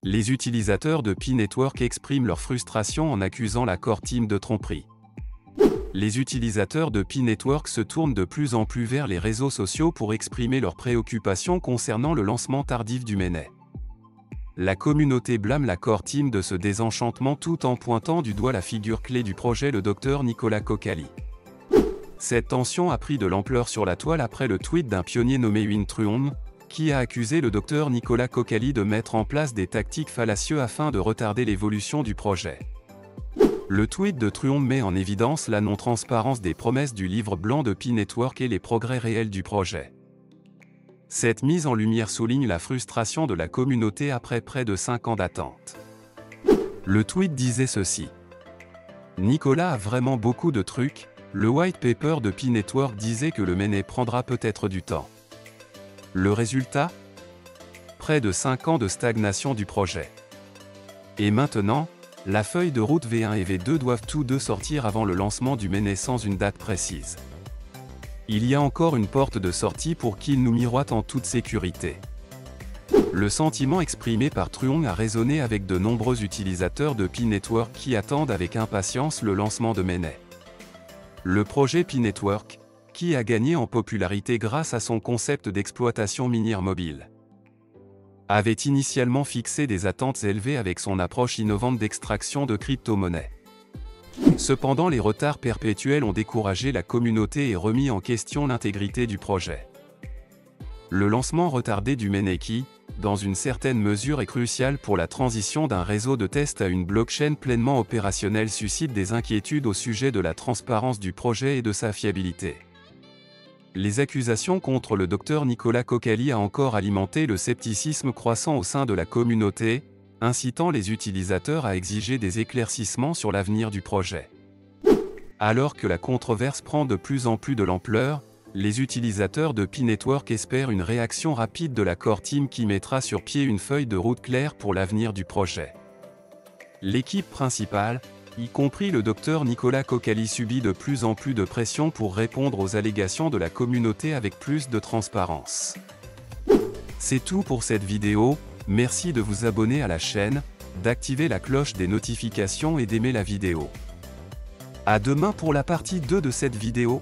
Les utilisateurs de Pi-Network expriment leur frustration en accusant la Core Team de tromperie. Les utilisateurs de Pi-Network se tournent de plus en plus vers les réseaux sociaux pour exprimer leurs préoccupations concernant le lancement tardif du mainnet. La communauté blâme la Core Team de ce désenchantement tout en pointant du doigt la figure clé du projet, le Dr Nicolas Kokkali. Cette tension a pris de l'ampleur sur la toile après le tweet d'un pionnier nommé Huynh Truong, qui a accusé le Dr Nicolas Kokkali de mettre en place des tactiques fallacieuses afin de retarder l'évolution du projet. Le tweet de Truong met en évidence la non-transparence des promesses du livre blanc de Pi-Network et les progrès réels du projet. Cette mise en lumière souligne la frustration de la communauté après près de 5 ans d'attente. Le tweet disait ceci. Nicolas a vraiment beaucoup de trucs, le white paper de Pi-Network disait que le mainnet prendra peut-être du temps. Le résultat? Près de 5 ans de stagnation du projet. Et maintenant, la feuille de route V1 et V2 doivent tous deux sortir avant le lancement du mainnet sans une date précise. Il y a encore une porte de sortie pour qu'il nous miroite en toute sécurité. Le sentiment exprimé par Truong a résonné avec de nombreux utilisateurs de Pi-Network qui attendent avec impatience le lancement de mainnet. Le projet Pi-Network, qui a gagné en popularité grâce à son concept d'exploitation minière mobile, avait initialement fixé des attentes élevées avec son approche innovante d'extraction de crypto-monnaies. Cependant, les retards perpétuels ont découragé la communauté et remis en question l'intégrité du projet. Le lancement retardé du mainnet qui, dans une certaine mesure, est crucial pour la transition d'un réseau de test à une blockchain pleinement opérationnelle suscite des inquiétudes au sujet de la transparence du projet et de sa fiabilité. Les accusations contre le Dr Nicolas Kokkali a encore alimenté le scepticisme croissant au sein de la communauté, incitant les utilisateurs à exiger des éclaircissements sur l'avenir du projet. Alors que la controverse prend de plus en plus de l'ampleur, les utilisateurs de Pi-Network espèrent une réaction rapide de la Core Team qui mettra sur pied une feuille de route claire pour l'avenir du projet. L'équipe principale, y compris le Dr Nicolas Kokkali, subit de plus en plus de pression pour répondre aux allégations de la communauté avec plus de transparence. C'est tout pour cette vidéo, merci de vous abonner à la chaîne, d'activer la cloche des notifications et d'aimer la vidéo. À demain pour la partie 2 de cette vidéo.